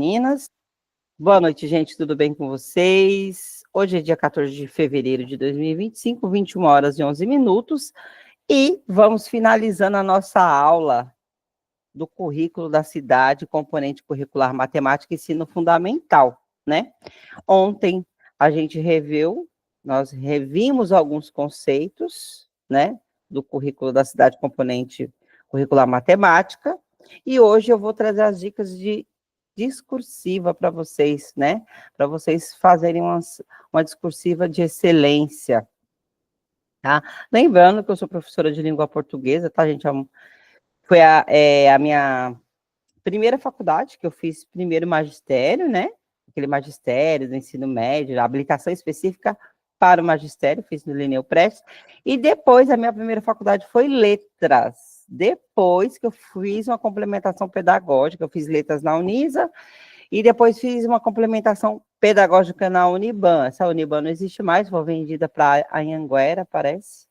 Meninas. Boa noite, gente, tudo bem com vocês? Hoje é dia 14 de fevereiro de 2025, 21 horas e 11 minutos, e vamos finalizando a nossa aula do currículo da cidade, componente curricular matemática e ensino fundamental, né? Ontem a gente nós revimos alguns conceitos, né, do currículo da cidade, componente curricular matemática, e hoje eu vou trazer as dicas de discursiva para vocês, né? Para vocês fazerem uma discursiva de excelência, tá? Lembrando que eu sou professora de língua portuguesa, tá, gente? Foi a minha primeira faculdade, que eu fiz primeiro magistério, né? Aquele magistério do ensino médio, a habilitação específica para o magistério, fiz no Linneu Prestes, e depois a minha primeira faculdade foi letras. Depois que eu fiz uma complementação pedagógica, eu fiz letras na Unisa, e depois fiz uma complementação pedagógica na Uniban. Essa Uniban não existe mais, foi vendida para a Anhanguera, parece.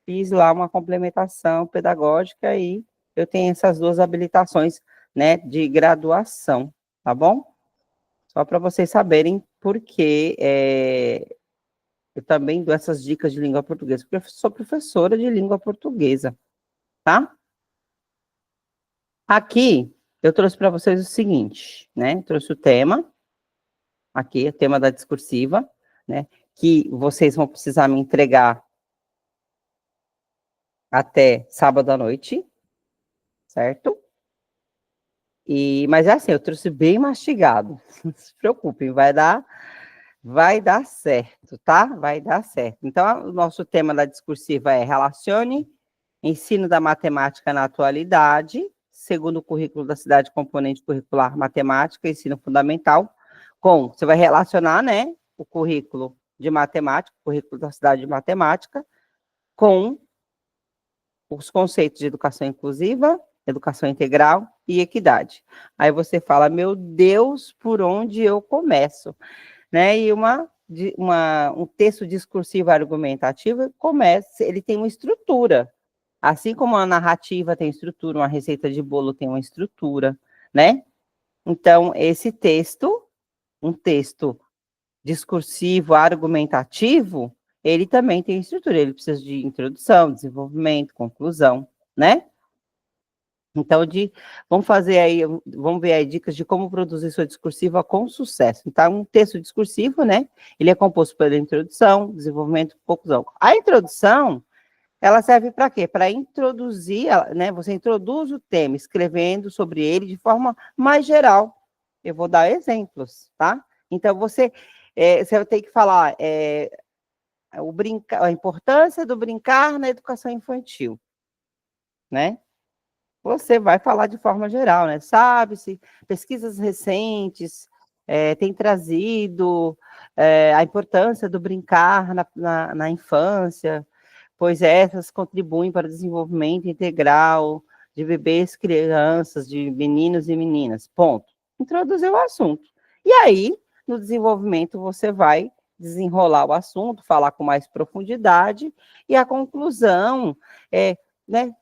Fiz lá uma complementação pedagógica e eu tenho essas duas habilitações, né, de graduação, tá bom? Só para vocês saberem por que eu também dou essas dicas de língua portuguesa, porque eu sou professora de língua portuguesa, tá? Aqui, eu trouxe para vocês o seguinte, né? Trouxe o tema, aqui, o tema da discursiva, né? Que vocês vão precisar me entregar até sábado à noite, certo? Mas é assim, eu trouxe bem mastigado, não se preocupem, vai dar certo, tá? Vai dar certo. Então, o nosso tema da discursiva é relacione ensino da matemática na atualidade, segundo o currículo da cidade, componente curricular matemática, ensino fundamental, você vai relacionar, né, o currículo de matemática, o currículo da cidade de matemática, com os conceitos de educação inclusiva, educação integral e equidade. Aí você fala, meu Deus, por onde eu começo? Né? E um texto discursivo argumentativo ele tem uma estrutura. Assim como a narrativa tem estrutura, uma receita de bolo tem uma estrutura, né? Então, um texto discursivo, argumentativo, ele também tem estrutura, ele precisa de introdução, desenvolvimento, conclusão, né? Então, vamos ver aí dicas de como produzir sua discursiva com sucesso. Então, um texto discursivo, né? Ele é composto pela introdução, desenvolvimento, conclusão. A introdução, ela serve para quê? Para introduzir, né? Você introduz o tema, escrevendo sobre ele de forma mais geral. Eu vou dar exemplos, tá? Então, você vai ter que falar a importância do brincar na educação infantil, né? Você vai falar de forma geral, né? Sabe-se, pesquisas recentes têm trazido a importância do brincar na infância, pois essas contribuem para o desenvolvimento integral de bebês, crianças, de meninos e meninas. Ponto. Introduzir o assunto. E aí, no desenvolvimento, você vai desenrolar o assunto, falar com mais profundidade, e a conclusão né,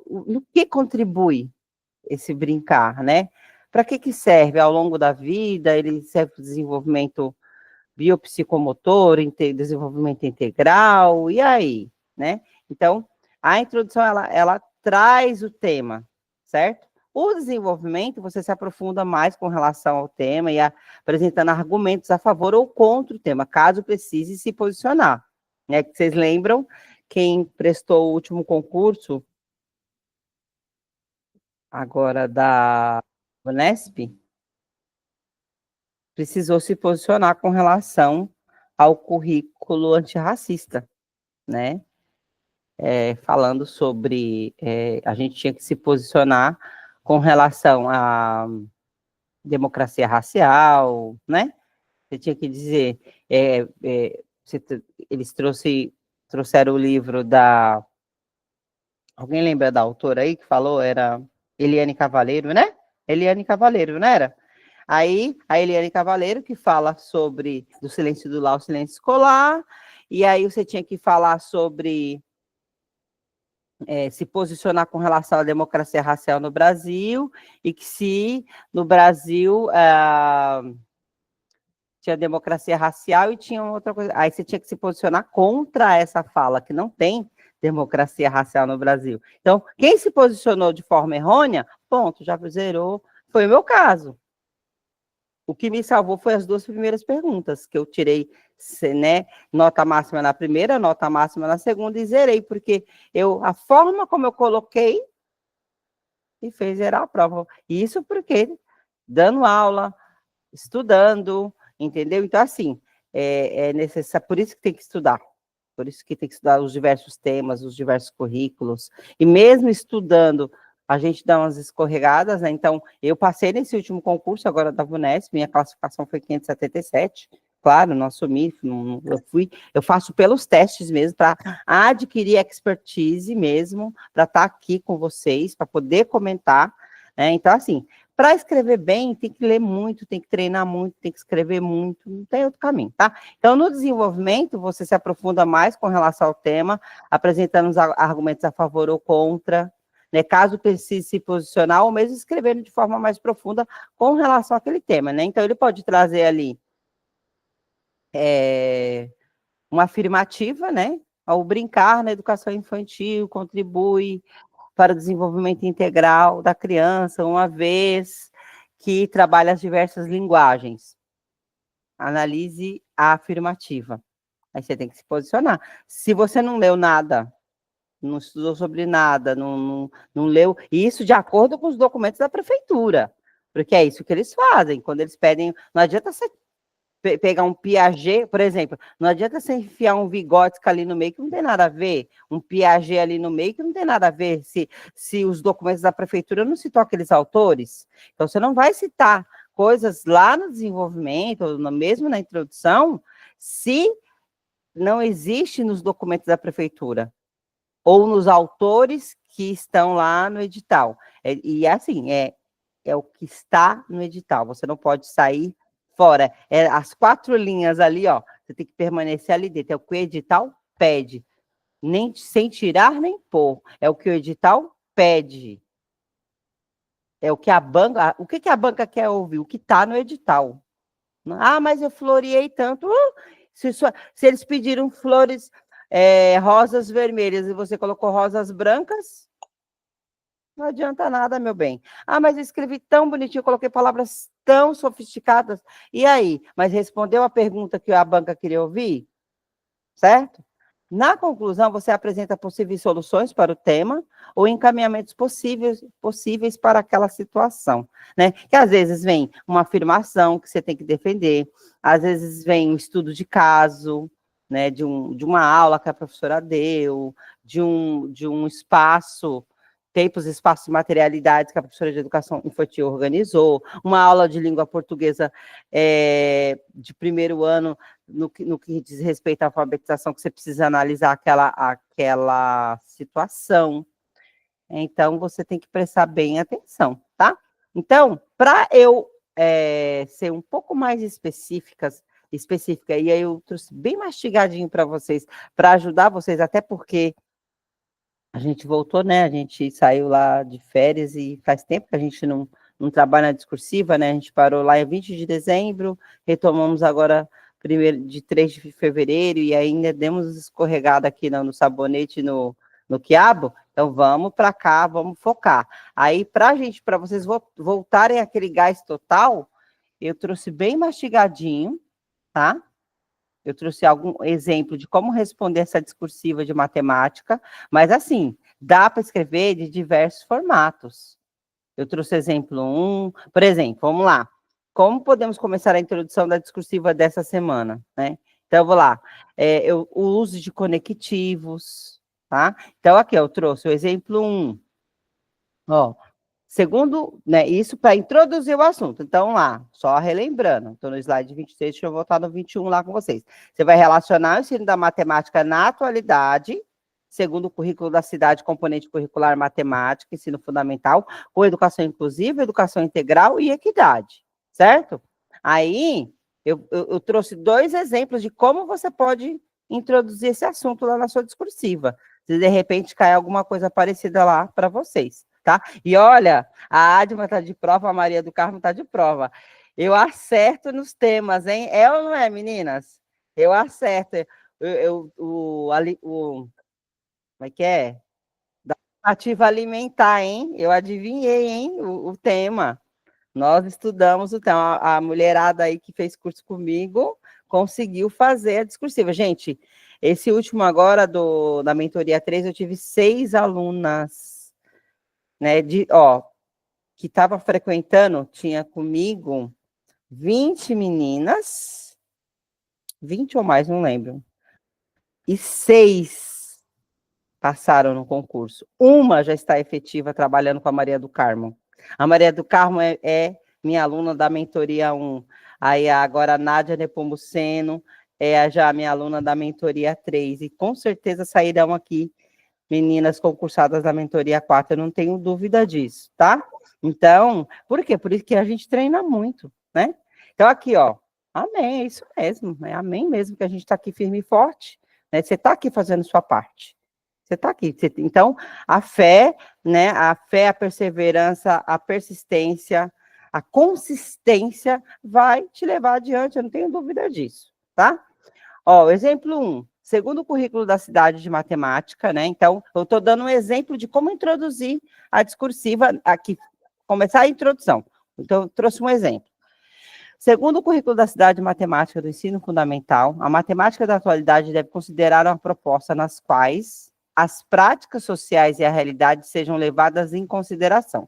no que contribui esse brincar, né? Para que serve ao longo da vida? Ele serve para o desenvolvimento biopsicomotor, desenvolvimento integral, e aí, né? Então, a introdução, ela traz o tema, certo? O desenvolvimento, você se aprofunda mais com relação ao tema e apresentando argumentos a favor ou contra o tema, caso precise se posicionar. Né? Vocês lembram, quem prestou o último concurso, agora da Unesp, precisou se posicionar com relação ao currículo antirracista, né? Falando sobre a gente tinha que se posicionar com relação à democracia racial, né? Você tinha que dizer, eles trouxeram o livro da... Alguém lembra da autora aí que falou? Era Eliane Cavaleiro, né? Eliane Cavaleiro, não era? Aí, a Eliane Cavaleiro, que fala sobre do silêncio do lar, o silêncio escolar, e aí você tinha que falar sobre se posicionar com relação à democracia racial no Brasil, e que se no Brasil tinha democracia racial e tinha outra coisa. Aí você tinha que se posicionar contra essa fala, que não tem democracia racial no Brasil. Então, quem se posicionou de forma errônea, ponto, já zerou. Foi o meu caso. O que me salvou foi as 2 primeiras perguntas, que eu tirei, né, nota máxima na primeira, nota máxima na segunda e zerei, porque a forma como eu coloquei e fez zerar a prova. Isso porque dando aula, estudando, entendeu? Então, assim, é necessário, por isso que tem que estudar. Por isso que tem que estudar os diversos temas, os diversos currículos. E mesmo estudando, a gente dá umas escorregadas, né? Então, eu passei nesse último concurso agora da VUNESP, minha classificação foi 577. Claro, não assumi, eu faço pelos testes mesmo, para adquirir expertise mesmo, para estar aqui com vocês, para poder comentar, né? Então, assim, para escrever bem, tem que ler muito, tem que treinar muito, tem que escrever muito, não tem outro caminho, tá? Então, no desenvolvimento, você se aprofunda mais com relação ao tema, apresentando os argumentos a favor ou contra, né? Caso precise se posicionar, ou mesmo escrevendo de forma mais profunda com relação àquele tema, né? Então, ele pode trazer ali uma afirmativa, né? Ao brincar na educação infantil, contribui para o desenvolvimento integral da criança, uma vez que trabalha as diversas linguagens. Analise a afirmativa. Aí você tem que se posicionar. Se você não leu nada, não estudou sobre nada, não leu, e isso de acordo com os documentos da prefeitura, porque é isso que eles fazem, quando eles pedem, não adianta você pegar um Piaget, por exemplo, não adianta você enfiar um Vygotsky ali no meio que não tem nada a ver, um Piaget ali no meio que não tem nada a ver, se os documentos da prefeitura não citam aqueles autores. Então, você não vai citar coisas lá no desenvolvimento, ou mesmo na introdução, se não existe nos documentos da prefeitura, ou nos autores que estão lá no edital. E assim, é o que está no edital, você não pode sair fora. As 4 linhas ali, ó, você tem que permanecer ali dentro. É o que o edital pede. Nem sem tirar nem pôr. É o que o edital pede. É o que a banca. O que a banca quer ouvir? O que está no edital. Ah, mas eu floreei tanto. Se eles pediram flores, rosas vermelhas e você colocou rosas brancas, não adianta nada, meu bem. Ah, mas eu escrevi tão bonitinho, coloquei palavras tão sofisticadas. E aí? Mas respondeu a pergunta que a banca queria ouvir? Certo? Na conclusão, você apresenta possíveis soluções para o tema ou encaminhamentos possíveis para aquela situação, né? Que às vezes vem uma afirmação que você tem que defender, às vezes vem um estudo de caso, né? De uma aula que a professora deu, de um espaço, tempos, espaços e materialidades que a professora de educação infantil organizou, uma aula de língua portuguesa de primeiro ano, no que diz respeito à alfabetização, que você precisa analisar aquela situação. Então, você tem que prestar bem atenção, tá? Então, para eu ser um pouco mais específica, e aí eu trouxe bem mastigadinho para vocês, para ajudar vocês, até porque a gente voltou, né? A gente saiu lá de férias e faz tempo que a gente não trabalha na discursiva, né? A gente parou lá em 20 de dezembro, retomamos agora de 3 de fevereiro e ainda demos escorregada aqui no sabonete, no quiabo. Então, vamos para cá, vamos focar. Aí, para vocês voltarem àquele gás total, eu trouxe bem mastigadinho, tá? Eu trouxe algum exemplo de como responder essa discursiva de matemática, mas assim, dá para escrever de diversos formatos. Eu trouxe exemplo 1, por exemplo, vamos lá. Como podemos começar a introdução da discursiva dessa semana, né? Então, eu vou lá. O uso de conectivos, tá? Então, aqui, eu trouxe o exemplo 1. Ó, segundo, né, isso para introduzir o assunto. Então, lá, só relembrando, estou no slide 23, deixa eu voltar no 21 lá com vocês. Você vai relacionar o ensino da matemática na atualidade, segundo o currículo da cidade, componente curricular matemática, ensino fundamental, com educação inclusiva, educação integral e equidade, certo? Aí, eu trouxe 2 exemplos de como você pode introduzir esse assunto lá na sua discursiva. se de repente cai alguma coisa parecida lá para vocês, tá? E olha, a Adma está de prova, a Maria do Carmo está de prova. Eu acerto nos temas, hein? É ou não é, meninas? Eu acerto. Como é que é? Ativa alimentar, hein? Eu adivinhei, hein? O tema. Nós estudamos o tema. A mulherada aí que fez curso comigo conseguiu fazer a discursiva. Gente, esse último agora da mentoria 3, eu tive 6 alunas, né? Que estavam frequentando, tinha comigo 20 meninas, 20 ou mais, não lembro. E 6 passaram no concurso. Uma já está efetiva trabalhando com a Maria do Carmo. A Maria do Carmo é minha aluna da mentoria 1. Aí agora a Nádia Nepomuceno é já minha aluna da mentoria 3. E com certeza sairão aqui meninas concursadas da mentoria 4. Eu não tenho dúvida disso, tá? Então, por quê? Por isso que a gente treina muito, né? Então aqui, ó, amém, é isso mesmo, é amém mesmo que a gente está aqui firme e forte, né? Você está aqui fazendo sua parte. Você está aqui. Então, a fé, né? A fé, a perseverança, a persistência, a consistência vai te levar adiante, eu não tenho dúvida disso, tá? Ó, exemplo 1, segundo o currículo da cidade de matemática, né? Então, eu estou dando um exemplo de como introduzir a discursiva aqui, começar a introdução. Então, eu trouxe um exemplo. Segundo o currículo da cidade de matemática do ensino fundamental, a matemática da atualidade deve considerar uma proposta nas quais as práticas sociais e a realidade sejam levadas em consideração.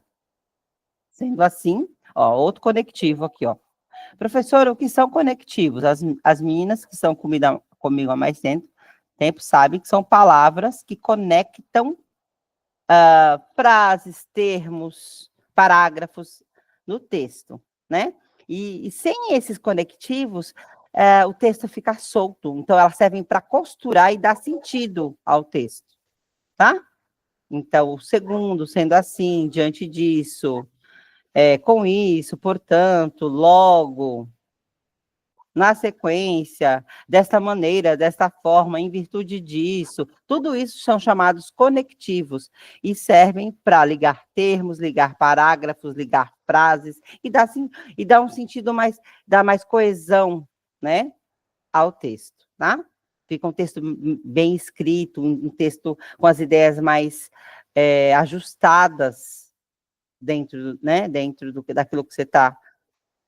Sendo assim, ó, outro conectivo aqui, ó. Professor, o que são conectivos? As meninas que estão comigo há mais tempo sabem que são palavras que conectam frases, termos, parágrafos no texto, né? E sem esses conectivos, o texto fica solto. Então, elas servem para costurar e dar sentido ao texto, tá? Então, o segundo, sendo assim, diante disso, com isso, portanto, logo, na sequência, desta maneira, desta forma, em virtude disso, tudo isso são chamados conectivos e servem para ligar termos, ligar parágrafos, ligar frases e dar um sentido dar mais coesão, né, ao texto, tá? Fica um texto bem escrito, um texto com as ideias mais ajustadas dentro, né, daquilo que você está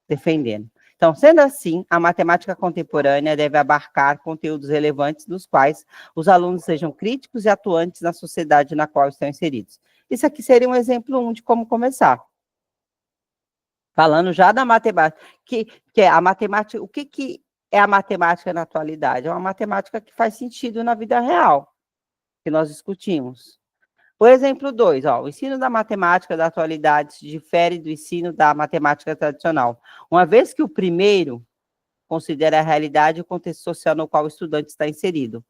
defendendo. Então, sendo assim, a matemática contemporânea deve abarcar conteúdos relevantes dos quais os alunos sejam críticos e atuantes na sociedade na qual estão inseridos. Isso aqui seria um exemplo 1 de como começar. Falando já da matemática, que é a matemática, o que é a matemática na atualidade? É uma matemática que faz sentido na vida real, que nós discutimos. O exemplo 2, ó, o ensino da matemática da atualidade se difere do ensino da matemática tradicional, uma vez que o primeiro considera a realidade e o contexto social no qual o estudante está inserido.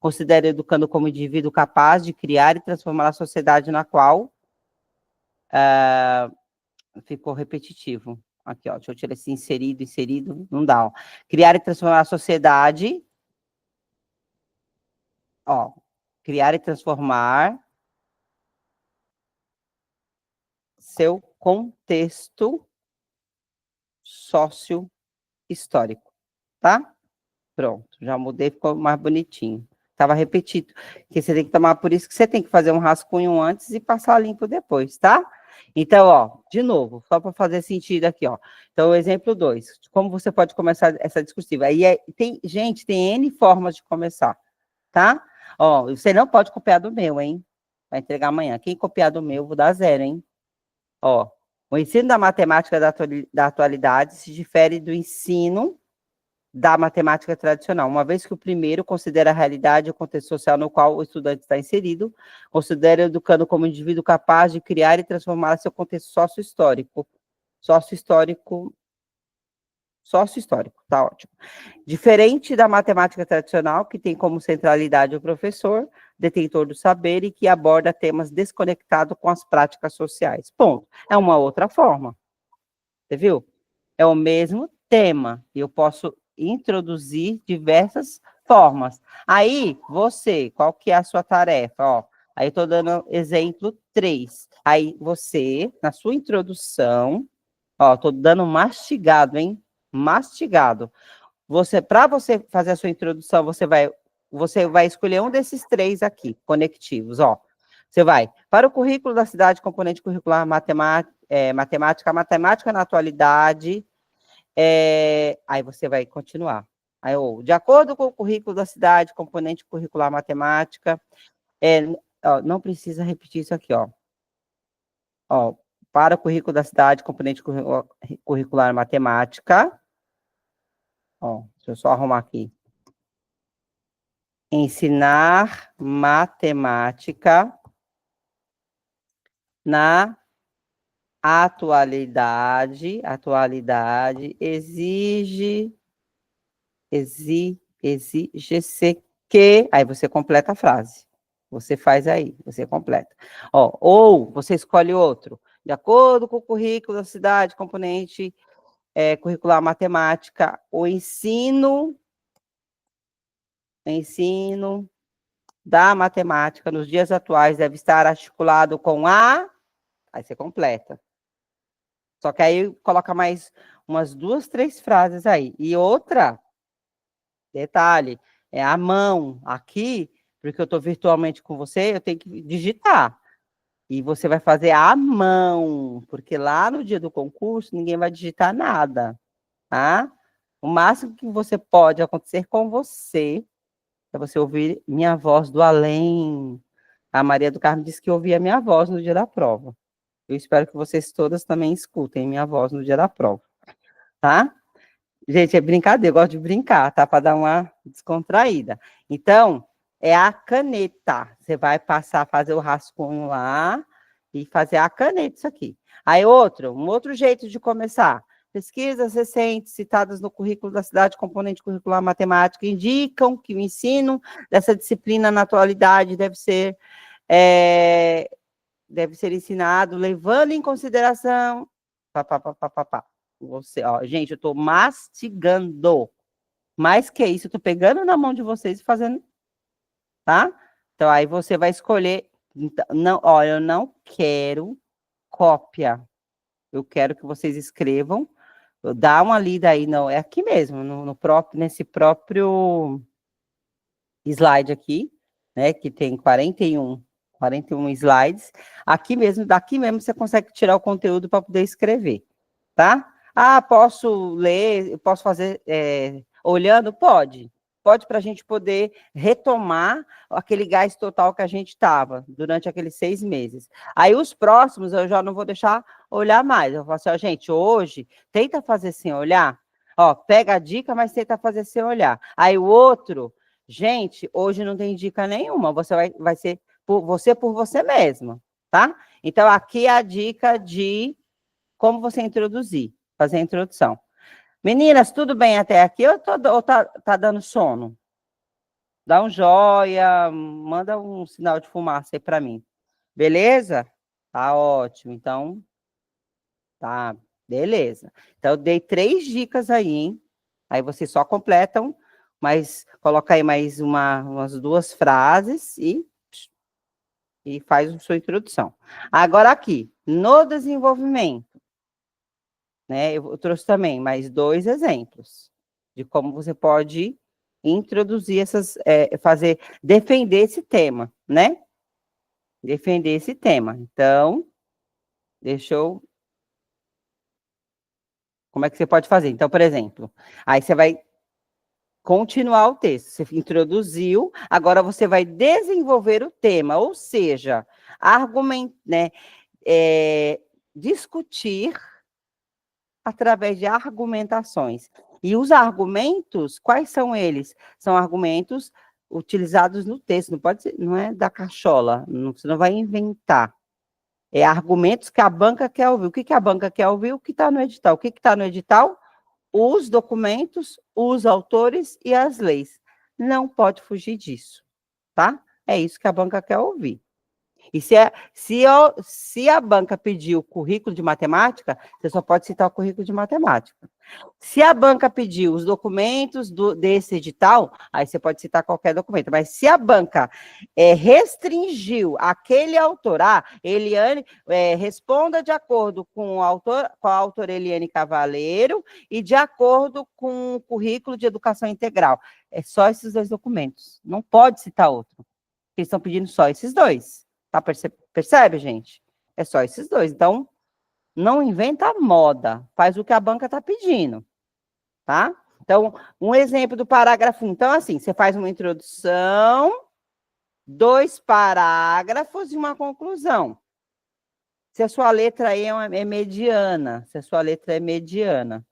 Considera educando como indivíduo capaz de criar e transformar a sociedade na qual... ficou repetitivo. Aqui, ó, deixa eu tirar esse inserido, não dá, ó. Criar e transformar a sociedade... Ó, criar e transformar seu contexto sócio-histórico, tá? Pronto, já mudei, ficou mais bonitinho. Estava repetido, que você tem que tomar, por isso que você tem que fazer um rascunho antes e passar limpo depois, tá? Então, ó, de novo, só para fazer sentido aqui, ó. Então, o exemplo 2, como você pode começar essa discursiva? Aí, gente, tem N formas de começar, tá? Ó, você não pode copiar do meu, hein? Vai entregar amanhã. Quem copiar do meu, vou dar 0, hein? Ó, o ensino da matemática da atualidade se difere do ensino da matemática tradicional, uma vez que o primeiro considera a realidade e o contexto social no qual o estudante está inserido, considera educando como indivíduo capaz de criar e transformar seu contexto sócio-histórico, tá ótimo. Diferente da matemática tradicional, que tem como centralidade o professor, detentor do saber e que aborda temas desconectados com as práticas sociais. Ponto. É uma outra forma. Você viu? É o mesmo tema. E eu posso introduzir diversas formas. Aí, você, qual que é a sua tarefa? Ó, aí eu estou dando exemplo 3. Aí você, na sua introdução, ó, estou dando mastigado, hein? Mastigado. Para você fazer a sua introdução, você vai escolher um desses 3 aqui, conectivos, ó. Você vai para o currículo da cidade, componente curricular matemática, matemática na atualidade. Aí você vai continuar. Aí, de acordo com o currículo da cidade, componente curricular matemática, ó, não precisa repetir isso aqui, ó. Ó, para o currículo da cidade, componente curricular matemática. Ó, deixa eu só arrumar aqui. Ensinar matemática na atualidade exige-se que, aí você completa a frase. Você faz aí, você completa. Ó, ou você escolhe outro. De acordo com o currículo da cidade, componente curricular matemática, o ensino da matemática nos dias atuais deve estar articulado com a... Aí você completa. Só que aí coloca mais umas 2, 3 frases aí. E outra, detalhe, é a mão. Aqui, porque eu estou virtualmente com você, eu tenho que digitar. E você vai fazer à mão, porque lá no dia do concurso ninguém vai digitar nada, tá? O máximo que você pode acontecer com você é você ouvir minha voz do além. A Maria do Carmo disse que ouvia minha voz no dia da prova. Eu espero que vocês todas também escutem minha voz no dia da prova, tá? Gente, é brincadeira, eu gosto de brincar, tá? Para dar uma descontraída. Então, é a caneta. Você vai passar, fazer o rascunho lá e fazer a caneta, isso aqui. Aí, um outro jeito de começar. Pesquisas recentes citadas no currículo da cidade, componente curricular matemática, indicam que o ensino dessa disciplina na atualidade deve ser ensinado levando em consideração... Você, ó, gente, eu estou mastigando. Mais que isso, eu estou pegando na mão de vocês e fazendo, tá? Então, aí você vai escolher... Não, ó, eu não quero cópia. Eu quero que vocês escrevam. Dá uma lida aí, não, é aqui mesmo, nesse próprio slide aqui, né, que tem 41 slides. Aqui mesmo, daqui mesmo você consegue tirar o conteúdo para poder escrever, tá? Ah, posso ler, posso fazer olhando? Pode. Pode para a gente poder retomar aquele gás total que a gente estava durante aqueles 6 meses. Aí os próximos eu já não vou deixar olhar mais. Eu vou assim, ó, gente, hoje, tenta fazer sem olhar. Ó, pega a dica, mas tenta fazer sem olhar. Aí o outro, gente, hoje não tem dica nenhuma. Você vai ser por você mesma, tá? Então, aqui é a dica de como você introduzir, fazer a introdução. Meninas, tudo bem até aqui ou tá dando sono? Dá um joia, manda um sinal de fumaça aí para mim. Beleza? Tá ótimo. Então, tá, beleza. Então, eu dei 3 dicas aí, hein? Aí vocês só completam, mas coloca aí mais umas 2 frases e faz a sua introdução. Agora aqui, no desenvolvimento, né? Eu trouxe também mais 2 exemplos de como você pode introduzir defender esse tema, né? Defender esse tema. Então, como é que você pode fazer? Então, por exemplo, aí você vai continuar o texto. Você introduziu, agora você vai desenvolver o tema, ou seja, discutir através de argumentações. E os argumentos, quais são eles? São argumentos utilizados no texto, não pode ser, não é da cachola, você não vai inventar. É argumentos que a banca quer ouvir. O que a banca quer ouvir? O que está no edital? O que está no edital? Os documentos, os autores e as leis. Não pode fugir disso, tá? É isso que a banca quer ouvir. E se a banca pedir o currículo de matemática, você só pode citar o currículo de matemática. Se a banca pedir os documentos desse edital, aí você pode citar qualquer documento. Mas se a banca restringiu aquele autor, Eliane, responda de acordo com a autora Eliane Cavaleiro e de acordo com o currículo de educação integral. É só esses 2 documentos. Não pode citar outro. Eles estão pedindo só esses 2. Tá? Percebe, gente? É só esses 2. Então, não inventa moda. Faz o que a banca está pedindo. Tá? Então, um exemplo do parágrafo 1. Então, assim, você faz uma introdução, 2 parágrafos e uma conclusão. Se a sua letra aí é mediana, se a sua letra é mediana.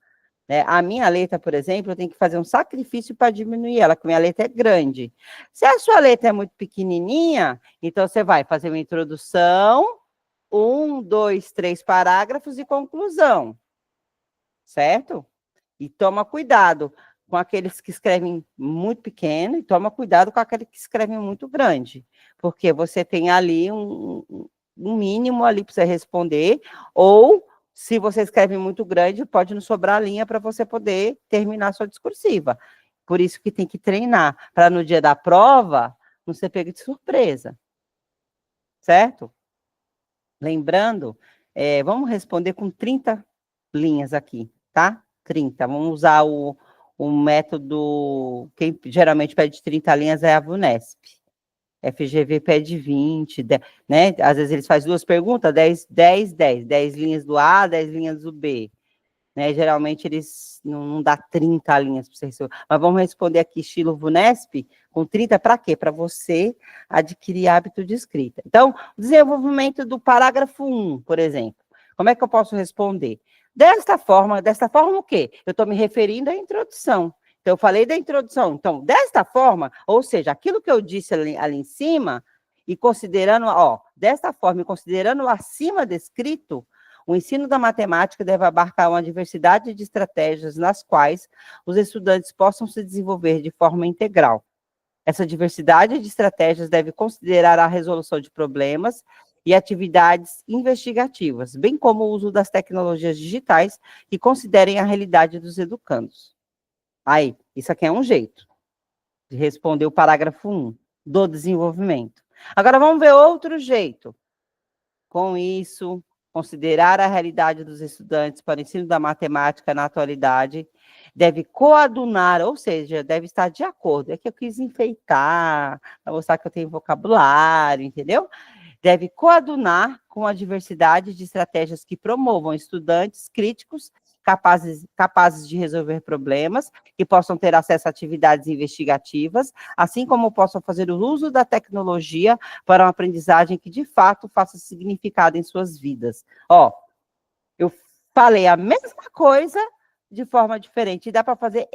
A minha letra, por exemplo, eu tenho que fazer um sacrifício para diminuir ela, porque minha letra é grande. Se a sua letra é muito pequenininha, então você vai fazer uma introdução, 1, 2, 3 parágrafos e conclusão. Certo? E toma cuidado com aqueles que escrevem muito pequeno e toma cuidado com aqueles que escrevem muito grande, porque você tem ali um mínimo ali para você responder, ou se você escreve muito grande, pode não sobrar linha para você poder terminar sua discursiva. Por isso que tem que treinar, para no dia da prova não ser pego de surpresa. Certo? Lembrando, vamos responder com 30 linhas aqui, tá? 30. Vamos usar o método, quem geralmente pede 30 linhas é a VUNESP. FGV pede 20, né? Às vezes eles fazem 2 perguntas, 10 linhas do A, 10 linhas do B. Né? Geralmente eles não dá 30 linhas para você receber. Mas vamos responder aqui estilo VUNESP, com 30 para quê? Para você adquirir hábito de escrita. Então, o desenvolvimento do parágrafo 1, por exemplo. Como é que eu posso responder? Desta forma o quê? Eu estou me referindo à introdução. Então, eu falei da introdução. Então, desta forma, ou seja, aquilo que eu disse ali em cima, e considerando, desta forma, e considerando o acima descrito, o ensino da matemática deve abarcar uma diversidade de estratégias nas quais os estudantes possam se desenvolver de forma integral. Essa diversidade de estratégias deve considerar a resolução de problemas e atividades investigativas, bem como o uso das tecnologias digitais que considerem a realidade dos educandos. Aí, isso aqui é um jeito de responder o parágrafo 1 do desenvolvimento. Agora, vamos ver outro jeito. Com isso, considerar a realidade dos estudantes para o ensino da matemática na atualidade, deve coadunar, ou seja, deve estar de acordo. É que eu quis enfeitar, para mostrar que eu tenho vocabulário, entendeu? Deve coadunar com a diversidade de estratégias que promovam estudantes críticos, capazes de resolver problemas, que possam ter acesso a atividades investigativas, assim como possam fazer o uso da tecnologia para uma aprendizagem que, de fato, faça significado em suas vidas. Eu falei a mesma coisa de forma diferente, e dá para fazer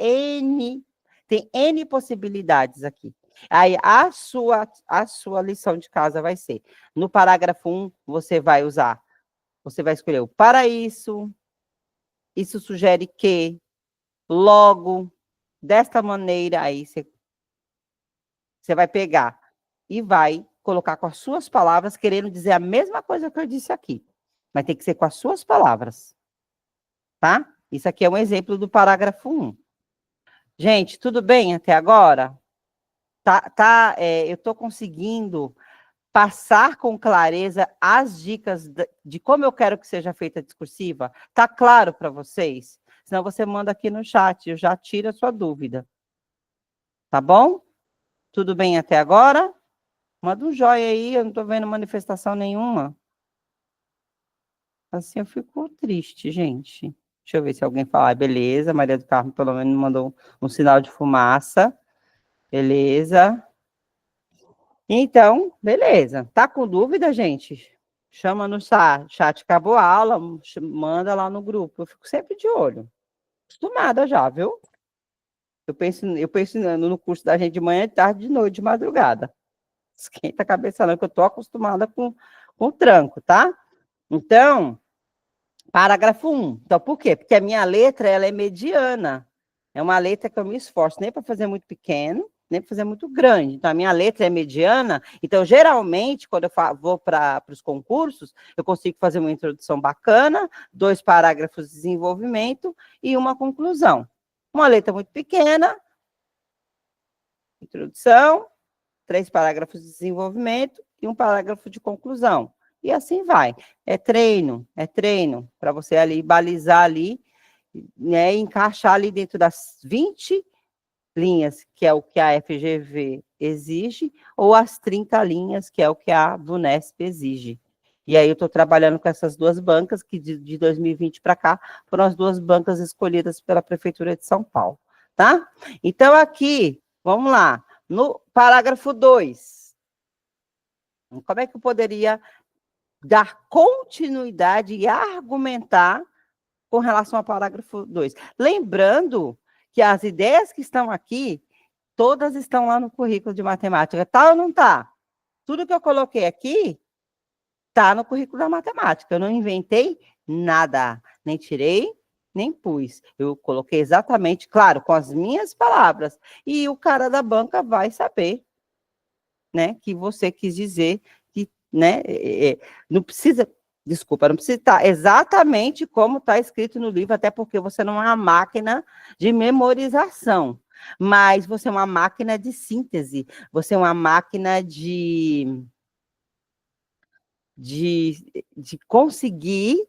tem N possibilidades aqui. Aí, a sua lição de casa vai ser, no parágrafo 1, você vai escolher o para isso sugere que, logo, desta maneira, aí você vai pegar e vai colocar com as suas palavras, querendo dizer a mesma coisa que eu disse aqui, mas tem que ser com as suas palavras, tá? Isso aqui é um exemplo do parágrafo 1. Gente, tudo bem até agora? Eu estou conseguindo passar com clareza as dicas de como eu quero que seja feita a discursiva? Tá claro para vocês? Senão você manda aqui no chat, eu já tiro a sua dúvida. Tá bom? Tudo bem até agora? Manda um joinha aí, eu não estou vendo manifestação nenhuma. Assim eu fico triste, gente. Deixa eu ver se alguém fala. Beleza, Maria do Carmo pelo menos mandou um sinal de fumaça. Beleza. Então, beleza. Tá com dúvida, gente? Chama no chat, acabou a aula, manda lá no grupo. Eu fico sempre de olho. Acostumada já, viu? Eu penso no curso da gente de manhã, de tarde, de noite, de madrugada. Esquenta a cabeça não, que eu tô acostumada com o tranco, tá? Então, parágrafo 1. Então, por quê? Porque a minha letra, ela é mediana. É uma letra que eu me esforço nem para fazer muito pequeno, nem fazer muito grande. Então, a minha letra é mediana. Então, geralmente, quando eu vou para os concursos, eu consigo fazer uma introdução bacana, 2 parágrafos de desenvolvimento e uma conclusão. Uma letra muito pequena, introdução, 3 parágrafos de desenvolvimento e um parágrafo de conclusão. E assim vai. É treino, para você ali balizar ali, né, e encaixar ali dentro das 20 linhas, que é o que a FGV exige, ou as 30 linhas, que é o que a VUNESP exige. E aí eu estou trabalhando com essas 2 bancas, que de 2020 para cá foram as 2 bancas escolhidas pela Prefeitura de São Paulo, tá? Então, aqui, vamos lá, no parágrafo 2, como é que eu poderia dar continuidade e argumentar com relação ao parágrafo 2? Lembrando que as ideias que estão aqui, todas estão lá no currículo de matemática. Tá ou não tá? Tudo que eu coloquei aqui tá no currículo da matemática. Eu não inventei nada, nem tirei, nem pus. Eu coloquei exatamente, claro, com as minhas palavras. E o cara da banca vai saber, né, que você quis dizer que, né, não precisa, desculpa, não precisa estar exatamente como está escrito no livro, até porque você não é uma máquina de memorização, mas você é uma máquina de síntese, você é uma máquina de conseguir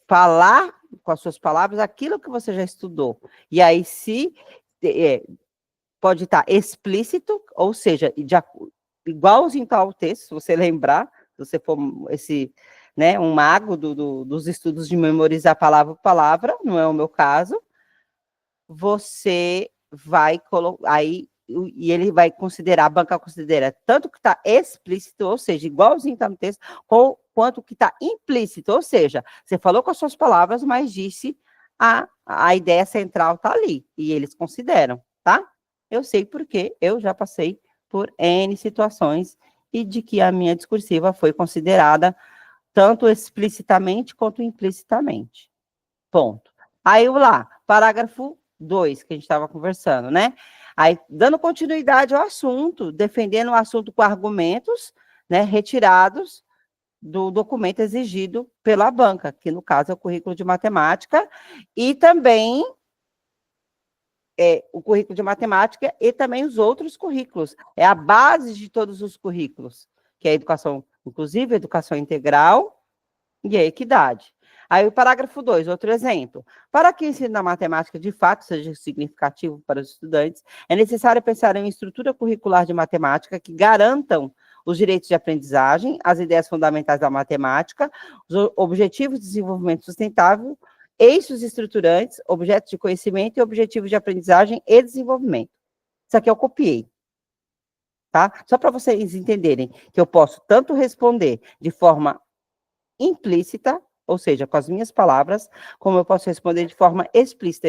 falar com as suas palavras aquilo que você já estudou. E aí, se pode estar explícito, ou seja, igualzinho ao texto, se você lembrar, se você for né, um mago dos estudos de memorizar palavra por palavra, não é o meu caso, você vai colocar, aí, e ele vai considerar, a banca considera tanto que está explícito, ou seja, igualzinho está no texto, quanto que está implícito, ou seja, você falou com as suas palavras, mas disse a ideia central está ali, e eles consideram, tá? Eu sei porque eu já passei por N situações e de que a minha discursiva foi considerada tanto explicitamente quanto implicitamente. Ponto. Aí, lá, parágrafo 2, que a gente estava conversando, né? Aí, dando continuidade ao assunto, defendendo o assunto com argumentos, né, retirados do documento exigido pela banca, que no caso é o currículo de matemática, e também o currículo de matemática e também os outros currículos. É a base de todos os currículos, que é a educação inclusive, a educação integral e a equidade. Aí o parágrafo 2, outro exemplo. Para que o ensino da matemática de fato seja significativo para os estudantes, é necessário pensar em uma estrutura curricular de matemática que garantam os direitos de aprendizagem, as ideias fundamentais da matemática, os objetivos de desenvolvimento sustentável, eixos estruturantes, objetos de conhecimento e objetivos de aprendizagem e desenvolvimento. Isso aqui eu copiei, tá? Só para vocês entenderem que eu posso tanto responder de forma implícita, ou seja, com as minhas palavras, como eu posso responder de forma explícita.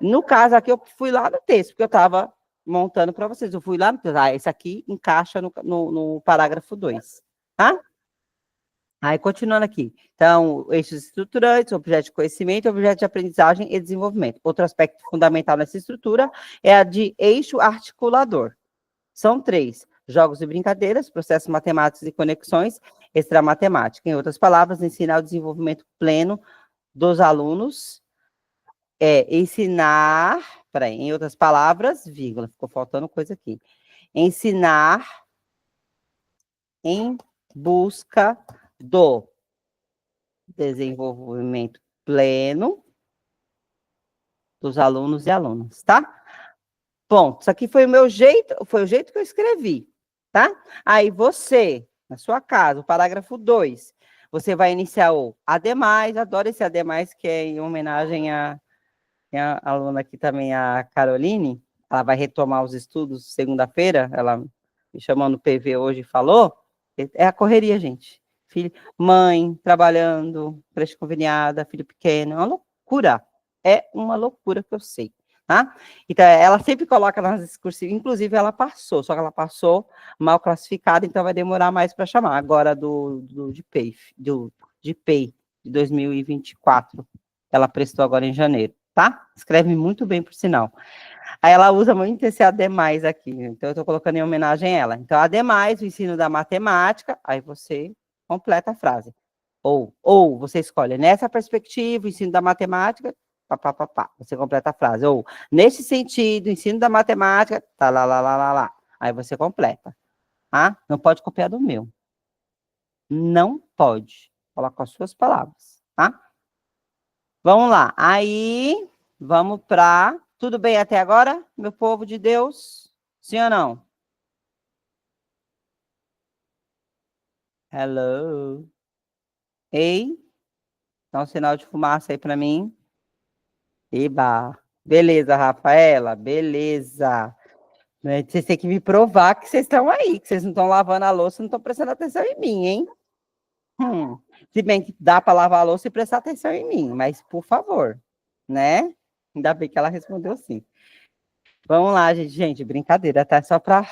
No caso aqui, eu fui lá no texto, porque eu estava montando para vocês, eu fui lá no texto, esse aqui encaixa no parágrafo 2, tá? Aí, continuando aqui. Então, eixos estruturantes, objeto de conhecimento, objeto de aprendizagem e desenvolvimento. Outro aspecto fundamental nessa estrutura é a de eixo articulador. São 3: jogos e brincadeiras, processos matemáticos e conexões, extramatemática. Em outras palavras, ensinar o desenvolvimento pleno dos alunos, ensinar, em outras palavras, vírgula, ficou faltando coisa aqui. Ensinar em busca do desenvolvimento pleno dos alunos e alunas, tá? Ponto. Isso aqui foi o jeito que eu escrevi, tá? Aí você, na sua casa, o parágrafo 2, você vai iniciar o ademais, adoro esse ademais, que é em homenagem a aluna aqui também, a Caroline, ela vai retomar os estudos segunda-feira, ela me chamou no PV hoje e falou, é a correria, gente. Filho, mãe, trabalhando, creche conveniada, filho pequeno, é uma loucura que eu sei. Tá? Então, ela sempre coloca nas discursivas, inclusive ela passou, só que ela passou mal classificada, então vai demorar mais para chamar, agora de PEI, de 2024, ela prestou agora em janeiro, tá? Escreve muito bem, por sinal. Aí ela usa muito esse ademais aqui, então eu estou colocando em homenagem a ela. Então, ademais, o ensino da matemática, aí você completa a frase. Ou você escolhe, nessa perspectiva, o ensino da matemática, pá, pá, pá, pá, você completa a frase. Ou, nesse sentido, o ensino da matemática, tá lá, lá, lá, lá, lá. Aí você completa, tá? Não pode copiar do meu. Não pode. Coloca as suas palavras, tá? Vamos lá. Aí, vamos para... Tudo bem até agora, meu povo de Deus? Sim ou não? Hello. Ei, dá um sinal de fumaça aí para mim. Eba. Beleza, Rafaela, beleza. Né, vocês têm que me provar que vocês estão aí, que vocês não estão lavando a louça, não estão prestando atenção em mim, hein? Se bem que dá para lavar a louça e prestar atenção em mim, mas por favor, né? Ainda bem que ela respondeu sim. Vamos lá, gente. Gente, brincadeira, tá? Só para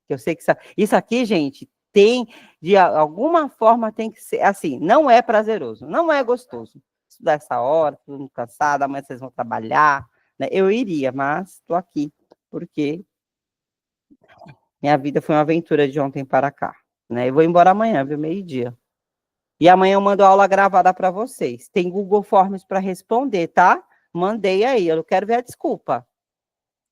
eu sei que isso aqui, gente, tem, de alguma forma, tem que ser assim, não é prazeroso, não é gostoso. Estudar essa hora, todo mundo cansado, amanhã vocês vão trabalhar, né? Eu iria, mas estou aqui, porque minha vida foi uma aventura de ontem para cá, né? Eu vou embora amanhã, viu, meio-dia. E amanhã eu mando aula gravada para vocês. Tem Google Forms para responder, tá? Mandei aí, eu não quero ver a desculpa.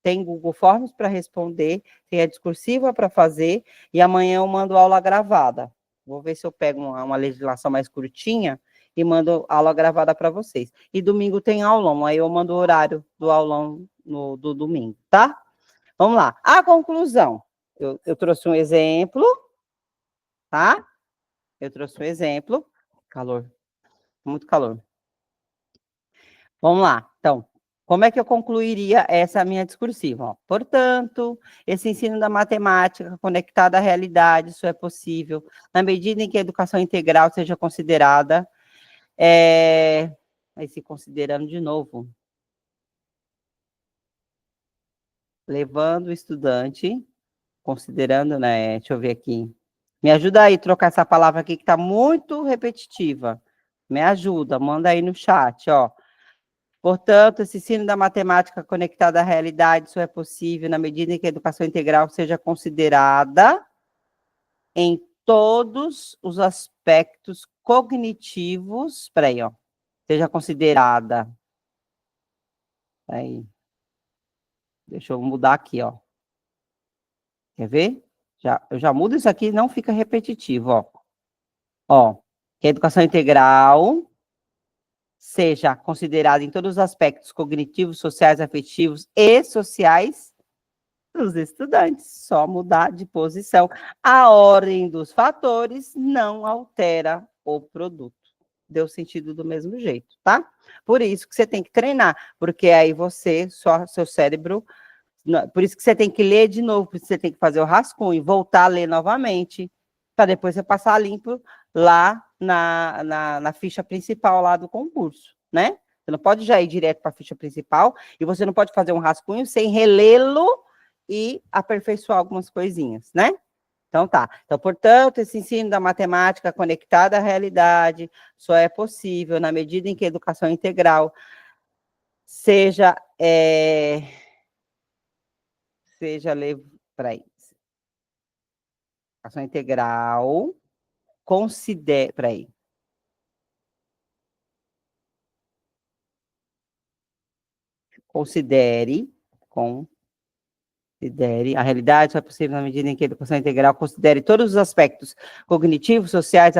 Tem Google Forms para responder, tem a discursiva para fazer, e amanhã eu mando aula gravada. Vou ver se eu pego uma legislação mais curtinha e mando aula gravada para vocês. E domingo tem aulão, aí eu mando o horário do aulão do domingo, tá? Vamos lá. A conclusão. Eu trouxe um exemplo, tá? Eu trouxe um exemplo. Calor, muito calor. Vamos lá. Então, como é que eu concluiria essa minha discursiva? Ó, portanto, esse ensino da matemática conectado à realidade, isso é possível, na medida em que a educação integral seja considerada, aí se considerando de novo, levando o estudante, considerando, né, deixa eu ver aqui, me ajuda aí a trocar essa palavra aqui que está muito repetitiva, me ajuda, manda aí no chat, ó. Portanto, esse ensino da matemática conectado à realidade só é possível na medida em que a educação integral seja considerada em todos os aspectos cognitivos. Peraí, ó. Seja considerada. Aí. Deixa eu mudar aqui, ó. Quer ver? Eu já mudo isso aqui, não fica repetitivo, ó. Ó, que a educação integral seja considerada em todos os aspectos cognitivos, sociais, afetivos e sociais dos estudantes, só mudar de posição. A ordem dos fatores não altera o produto. Deu sentido do mesmo jeito, tá? Por isso que você tem que treinar, porque aí seu cérebro, por isso que você tem que ler de novo, por isso que você tem que fazer o rascunho, voltar a ler novamente, para depois você passar limpo lá na ficha principal lá do concurso, né? Você não pode já ir direto para a ficha principal e você não pode fazer um rascunho sem relê-lo e aperfeiçoar algumas coisinhas, né? Então tá. Então, portanto, esse ensino da matemática conectada à realidade só é possível na medida em que a educação integral seja peraí, educação integral peraí, considere a realidade só é possível na medida em que a educação integral considere todos os aspectos cognitivos, sociais,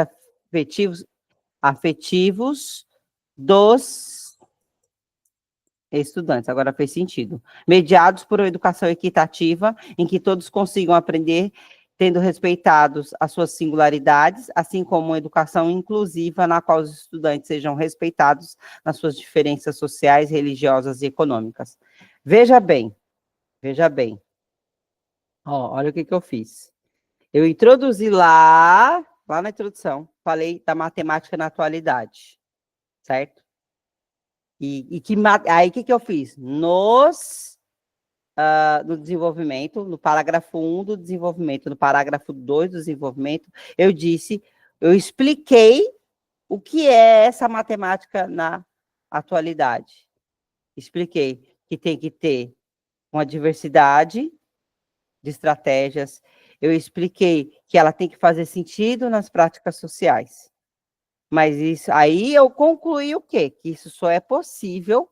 afetivos dos estudantes. Agora fez sentido. Mediados por uma educação equitativa, em que todos consigam aprender, tendo respeitados as suas singularidades, assim como uma educação inclusiva, na qual os estudantes sejam respeitados nas suas diferenças sociais, religiosas e econômicas. Veja bem, veja bem. Ó, olha o que eu fiz. Eu introduzi lá na introdução, falei da matemática na atualidade, certo? Aí o que eu fiz? No desenvolvimento, no parágrafo 1 do desenvolvimento, no parágrafo 2 do desenvolvimento, eu expliquei o que é essa matemática na atualidade. expliquei que tem que ter uma diversidade de estratégias. Eu expliquei que ela tem que fazer sentido nas práticas sociais. Mas isso aí eu concluí o quê? Que isso só é possível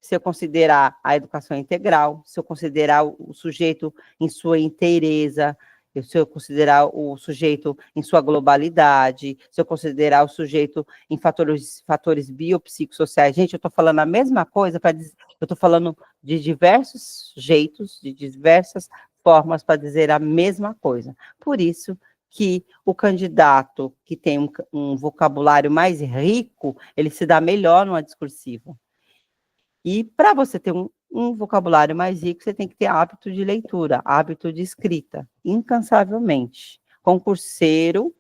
se eu considerar a educação integral, se eu considerar o sujeito em sua inteireza, se eu considerar o sujeito em sua globalidade, se eu considerar o sujeito em fatores biopsicossociais. Gente, eu estou falando a mesma coisa, eu estou falando de diversos jeitos, de diversas formas para dizer a mesma coisa. Por isso que o candidato que tem um vocabulário mais rico, ele se dá melhor numa discursiva. E para você ter um vocabulário mais rico, você tem que ter hábito de leitura, hábito de escrita, incansavelmente. Concurseiro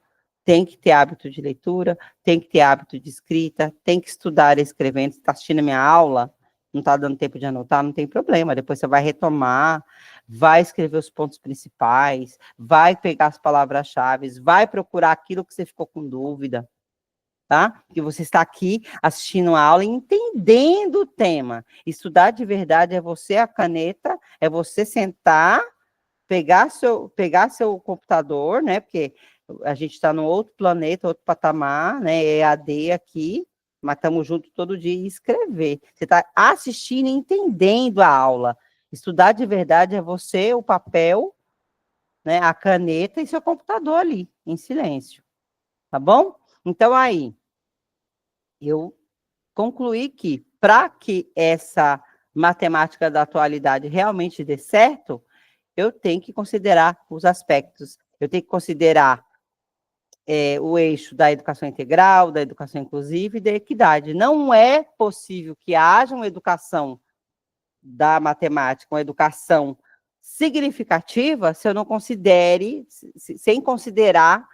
tem que ter hábito de leitura, tem que ter hábito de escrita, tem que estudar escrevendo. Você está assistindo a minha aula, não está dando tempo de anotar, não tem problema. Depois você vai retomar, vai escrever os pontos principais, vai pegar as palavras-chave, vai procurar aquilo que você ficou com dúvida. Tá? Que você está aqui assistindo a aula e entendendo o tema. Estudar de verdade é você a caneta, é você sentar, pegar seu computador, né? Porque a gente está num outro planeta, outro patamar, né? EAD aqui, mas estamos juntos todo dia e escrever. Você está assistindo e entendendo a aula. Estudar de verdade é você, o papel, né? A caneta e seu computador ali, em silêncio. Tá bom? Então, aí, eu concluí que, para que essa matemática da atualidade realmente dê certo, eu tenho que considerar os aspectos. Eu tenho que considerar o eixo da educação integral, da educação inclusiva e da equidade. Não é possível que haja uma educação da matemática, uma educação significativa, se eu não considere, sem considerar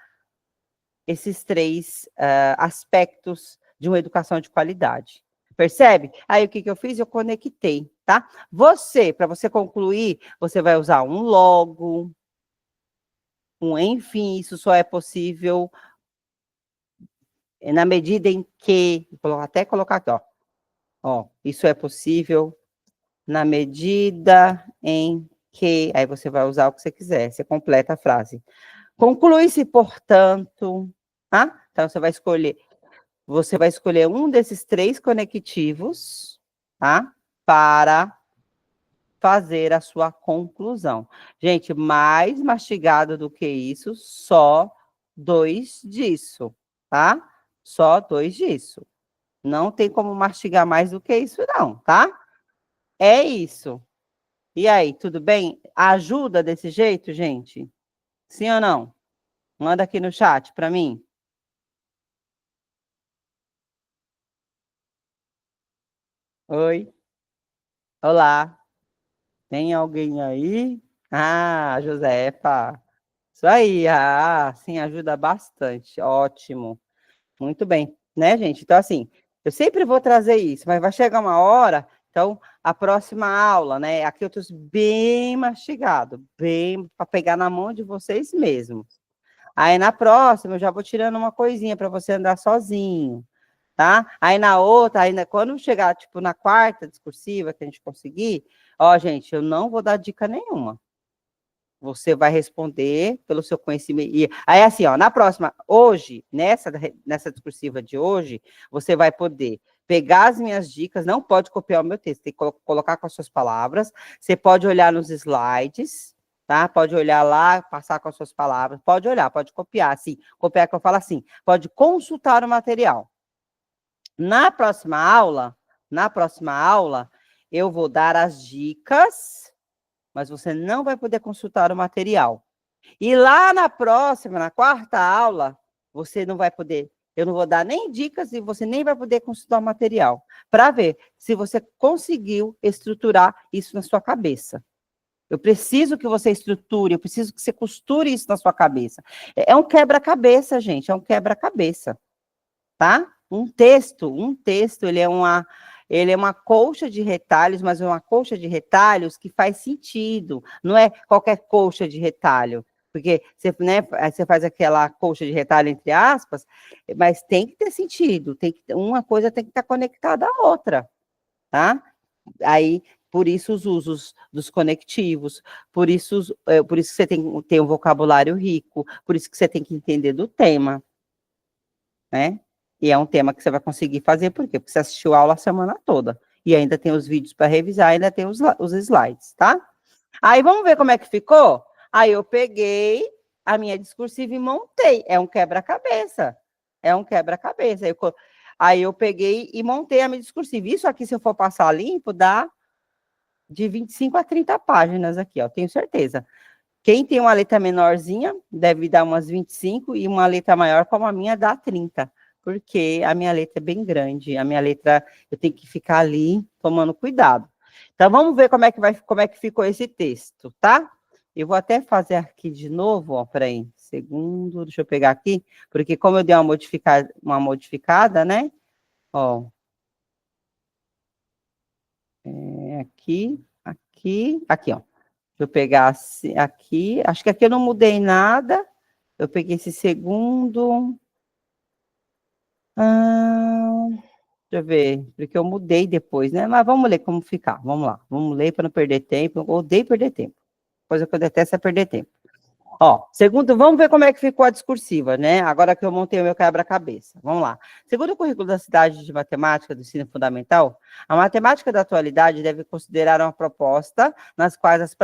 esses três aspectos de uma educação de qualidade. Percebe? Aí o que eu fiz? Eu conectei, tá? Para você concluir, você vai usar um logo, um enfim, isso só é possível na medida em que, vou até colocar aqui, ó, isso é possível na medida em que, aí você vai usar o que você quiser, você completa a frase. Conclui-se, portanto, tá? Então você vai escolher um desses três conectivos, tá? Para fazer a sua conclusão. Gente, mais mastigado do que isso, só 2 disso, tá? Só 2 disso. Não tem como mastigar mais do que isso, não, tá? É isso. E aí, tudo bem? Ajuda desse jeito, gente? Sim ou não? Manda aqui no chat para mim. Oi. Olá. Tem alguém aí? Ah, Josefa. Isso aí, sim, ajuda bastante. Ótimo. Muito bem, né, gente? Então, assim, eu sempre vou trazer isso, mas vai chegar uma hora, então, a próxima aula, né? Aqui eu trouxe bem mastigado, bem para pegar na mão de vocês mesmos. Aí na próxima eu já vou tirando uma coisinha para você andar sozinho, tá? Aí na outra, quando chegar, tipo, na quarta discursiva que a gente conseguir, ó, gente, eu não vou dar dica nenhuma. Você vai responder pelo seu conhecimento. E aí, assim, ó, na próxima, hoje, nessa discursiva de hoje, você vai poder pegar as minhas dicas, não pode copiar o meu texto, tem que colocar com as suas palavras. Você pode olhar nos slides, tá? Pode olhar lá, passar com as suas palavras. Pode olhar, pode copiar, assim. Copiar que eu falo assim. Pode consultar o material. Na próxima aula, eu vou dar as dicas, mas você não vai poder consultar o material. E lá na próxima, na quarta aula, você não vai poder, eu não vou dar nem dicas e você nem vai poder consultar o material, para ver se você conseguiu estruturar isso na sua cabeça. Eu preciso que você estruture, eu preciso que você costure isso na sua cabeça. É um quebra-cabeça, gente, é um quebra-cabeça, tá? Um texto, ele é uma colcha de retalhos, mas é uma colcha de retalhos que faz sentido, não é qualquer colcha de retalho, porque você, né, você faz aquela colcha de retalho, entre aspas, mas tem que ter sentido, uma coisa tem que estar conectada à outra, tá? Aí, por isso os usos dos conectivos, por isso que você tem que ter um vocabulário rico, por isso que você tem que entender do tema, né? E é um tema que você vai conseguir fazer, por quê? Porque você assistiu a aula a semana toda. E ainda tem os vídeos para revisar, ainda tem os slides, tá? Aí vamos ver como é que ficou? Aí eu peguei a minha discursiva e montei. É um quebra-cabeça. É um quebra-cabeça. Aí eu peguei e montei a minha discursiva. Isso aqui, se eu for passar limpo, dá de 25 a 30 páginas aqui, ó, tenho certeza. Quem tem uma letra menorzinha deve dar umas 25 e uma letra maior como a minha dá 30, porque a minha letra é bem grande, a minha letra eu tenho que ficar ali tomando cuidado. Então vamos ver como é que ficou esse texto, tá? Eu vou até fazer aqui de novo, ó, peraí, segundo, deixa eu pegar aqui, porque como eu dei uma modificada, né? Ó, aqui, ó. Deixa eu pegar aqui. Acho que aqui eu não mudei nada. Eu peguei esse segundo. Deixa eu ver, porque eu mudei depois, né? Mas vamos ler como ficar. Vamos lá. Vamos ler para não perder tempo. Eu odeio perder tempo. Coisa que eu detesto é perder tempo. Ó, segundo, vamos ver como é que ficou a discursiva, né? Agora que eu montei o meu quebra-cabeça. Vamos lá. Segundo o currículo da cidade de matemática do ensino fundamental, a matemática da atualidade deve considerar uma proposta nas quais as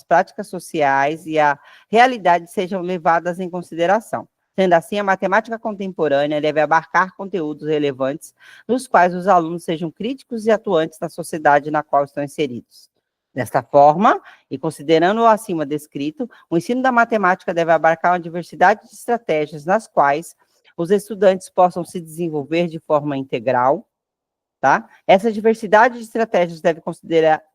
práticas sociais e a realidade sejam levadas em consideração. Sendo assim, a matemática contemporânea deve abarcar conteúdos relevantes nos quais os alunos sejam críticos e atuantes na sociedade na qual estão inseridos. Desta forma, e considerando o acima descrito, o ensino da matemática deve abarcar uma diversidade de estratégias nas quais os estudantes possam se desenvolver de forma integral, tá? Essa diversidade de estratégias deve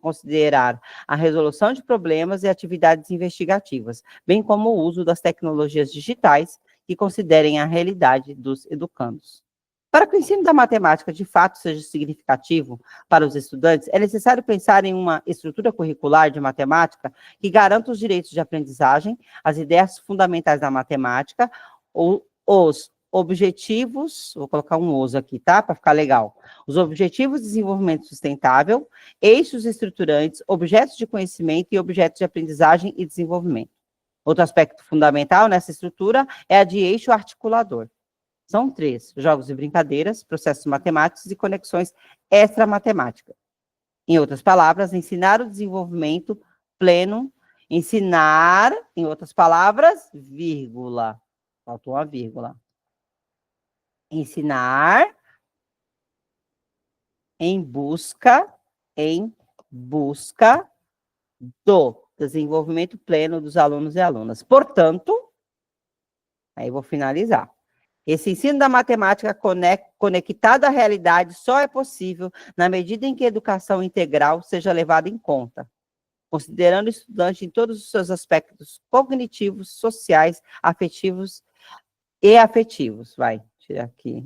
considerar a resolução de problemas e atividades investigativas, bem como o uso das tecnologias digitais que considerem a realidade dos educandos. Para que o ensino da matemática de fato seja significativo para os estudantes, é necessário pensar em uma estrutura curricular de matemática que garanta os direitos de aprendizagem, as ideias fundamentais da matemática, os objetivos, vou colocar um os aqui, tá? Para ficar legal. Os objetivos de desenvolvimento sustentável, eixos estruturantes, objetos de conhecimento e objetos de aprendizagem e desenvolvimento. Outro aspecto fundamental nessa estrutura é a de eixo articulador. São 3, jogos e brincadeiras, processos matemáticos e conexões extra-matemáticas. Em outras palavras, ensinar o desenvolvimento pleno, ensinar, em outras palavras, vírgula, faltou uma vírgula. Ensinar em busca do desenvolvimento pleno dos alunos e alunas. Portanto, aí vou finalizar. Esse ensino da matemática conectado à realidade só é possível na medida em que a educação integral seja levada em conta, considerando o estudante em todos os seus aspectos cognitivos, sociais, afetivos e afetivos. Vai, tirar aqui.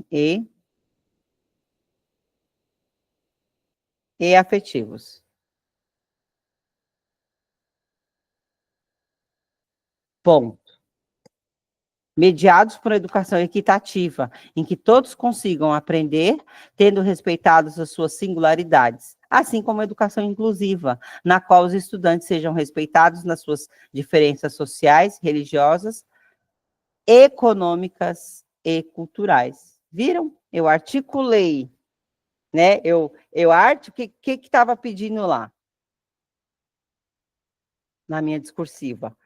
E afetivos. Ponto. Mediados por uma educação equitativa, em que todos consigam aprender, tendo respeitadas as suas singularidades, assim como a educação inclusiva, na qual os estudantes sejam respeitados nas suas diferenças sociais, religiosas, econômicas e culturais. Viram? Eu articulei, né? O que estava pedindo lá? Na minha discursiva?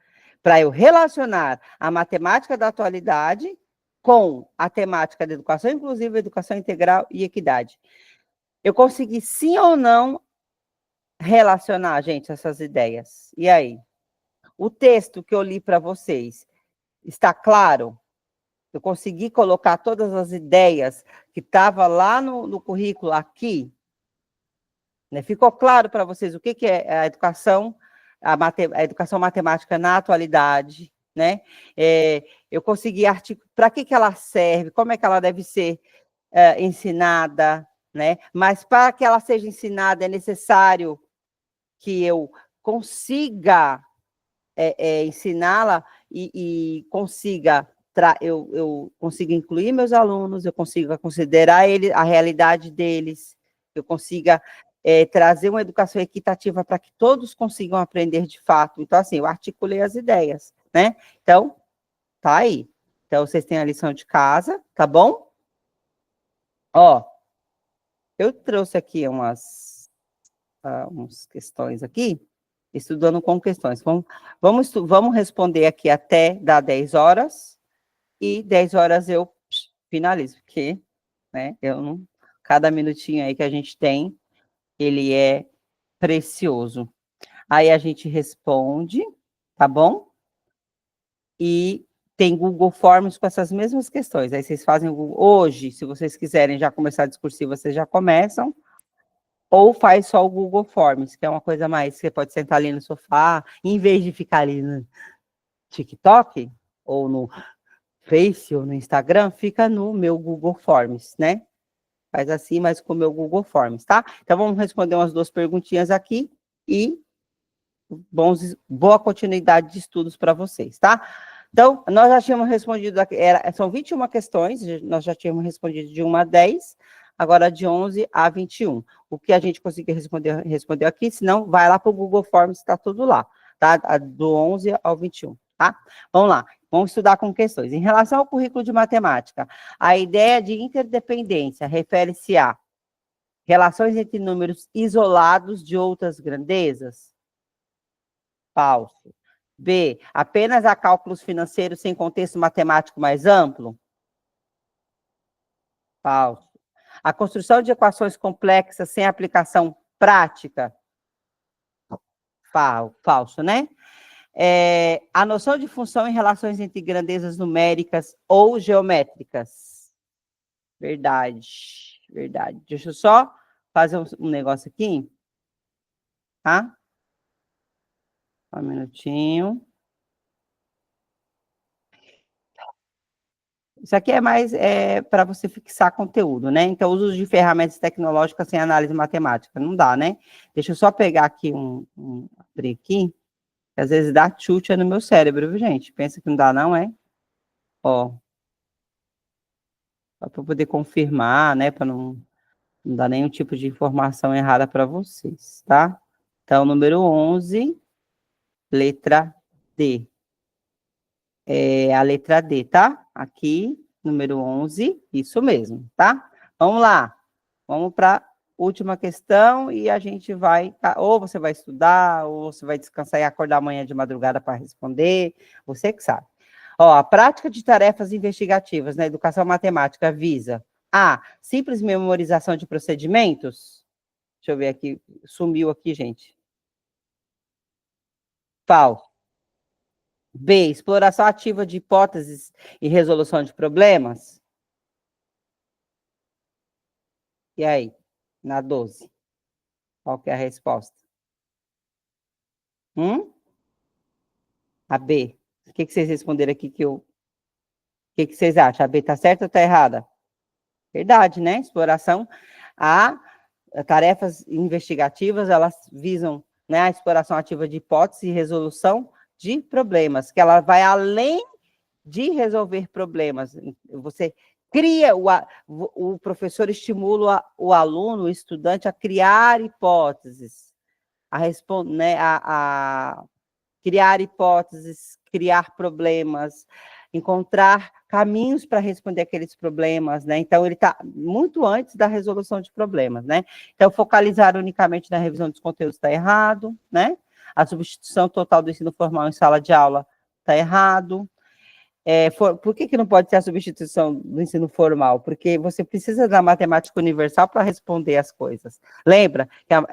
Para eu relacionar a matemática da atualidade com a temática da educação inclusiva, educação integral e equidade. Eu consegui, sim ou não, relacionar, gente, essas ideias. E aí? O texto que eu li para vocês está claro? Eu consegui colocar todas as ideias que estavam lá no currículo aqui? Né? Ficou claro para vocês o que é a educação, a educação matemática na atualidade, né? Eu consegui articular para que ela serve, como é que ela deve ser ensinada, né? Mas para que ela seja ensinada é necessário que eu consiga ensiná-la e consiga eu consiga incluir meus alunos, eu consiga considerar a realidade deles, eu consiga trazer uma educação equitativa para que todos consigam aprender de fato. Então, assim, eu articulei as ideias, né? Então, tá aí. Então, vocês têm a lição de casa, tá bom? Ó, eu trouxe aqui umas questões aqui, estudando com questões. Vamos responder aqui até dar 10 horas, e 10 horas eu finalizo, porque, né, eu não, cada minutinho aí que a gente tem, ele é precioso. Aí a gente responde, tá bom? E tem Google Forms com essas mesmas questões. Aí vocês fazem o Google. Hoje, se vocês quiserem já começar a discursiva, vocês já começam. Ou faz só o Google Forms, que é uma coisa mais, você pode sentar ali no sofá, em vez de ficar ali no TikTok, ou no Face, ou no Instagram, fica no meu Google Forms, né? Faz assim, mas com o meu Google Forms, tá? Então, vamos responder umas 2 perguntinhas aqui e boa continuidade de estudos para vocês, tá? Então, nós já tínhamos respondido, são 21 questões, nós já tínhamos respondido de 1 a 10, agora de 11 a 21. O que a gente conseguiu responder aqui, senão vai lá para o Google Forms, está tudo lá, tá? Do 11 ao 21, tá? Vamos lá, vamos estudar com questões. Em relação ao currículo de matemática, a ideia de interdependência refere-se a relações entre números isolados de outras grandezas? Falso. B, apenas há cálculos financeiros sem contexto matemático mais amplo? Falso. A construção de equações complexas sem aplicação prática? Falso, né? A noção de função em relações entre grandezas numéricas ou geométricas? Verdade, verdade. Deixa eu só fazer um negócio aqui, tá? Só um minutinho. Isso aqui é mais para você fixar conteúdo, né? Então, uso de ferramentas tecnológicas sem análise matemática. Não dá, né? Deixa eu só pegar aqui abrir aqui, que às vezes dá chute no meu cérebro, viu, gente? Pensa que não dá, não, é? Ó. Só para poder confirmar, né? Para não dar nenhum tipo de informação errada para vocês, tá? Então, número 11, letra D. É a letra D, tá? Aqui, número 11, isso mesmo, tá? Vamos lá. Vamos para a última questão e a gente vai, ou você vai estudar, ou você vai descansar e acordar amanhã de madrugada para responder, você que sabe. Ó, a prática de tarefas investigativas na educação matemática visa a simples memorização de procedimentos? Deixa eu ver aqui, sumiu aqui, gente. Falso. B, exploração ativa de hipóteses e resolução de problemas? E aí, na 12? Qual que é a resposta? A B. O que vocês responderam aqui O que vocês acham? A B está certa ou está errada? Verdade, né? Exploração a tarefas investigativas, elas visam, né, a exploração ativa de hipóteses e resolução de problemas, que ela vai além de resolver problemas. Você cria, o professor estimula o aluno, o estudante, a criar hipóteses, né, a criar hipóteses, criar problemas, encontrar caminhos para responder aqueles problemas, né? Então, ele está muito antes da resolução de problemas, né? Então, focalizar unicamente na revisão dos conteúdos está errado, né? A substituição total do ensino formal em sala de aula está errado. Por que não pode ser a substituição do ensino formal? Porque você precisa da matemática universal para responder as coisas. Lembra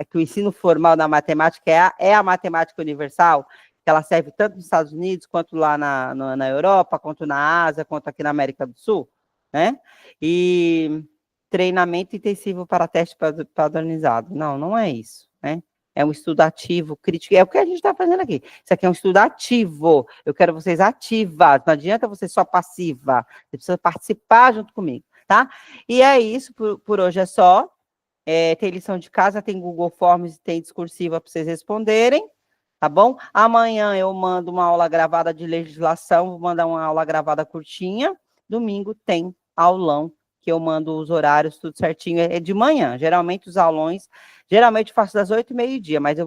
que o ensino formal da matemática é a matemática universal? Que ela serve tanto nos Estados Unidos, quanto lá na Europa, quanto na Ásia, quanto aqui na América do Sul, né? E treinamento intensivo para teste padronizado. Não, não é isso, né? É um estudo ativo, crítico, é o que a gente está fazendo aqui. Isso aqui é um estudo ativo. Eu quero vocês ativas. Não adianta você só passiva. Você precisa participar junto comigo, tá? E é isso, por hoje é só. Tem lição de casa, tem Google Forms, tem discursiva para vocês responderem, tá bom? Amanhã eu mando uma aula gravada de legislação, vou mandar uma aula gravada curtinha. Domingo tem aulão que eu mando os horários, tudo certinho, é de manhã. Geralmente os aulões, geralmente eu faço das 8 e meio-dia, mas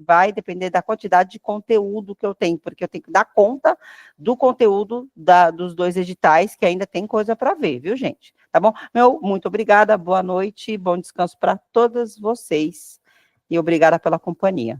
vai depender da quantidade de conteúdo que eu tenho, porque eu tenho que dar conta do conteúdo dos 2 editais, que ainda tem coisa para ver, viu, gente? Tá bom? Muito obrigada, boa noite, bom descanso para todas vocês, e obrigada pela companhia.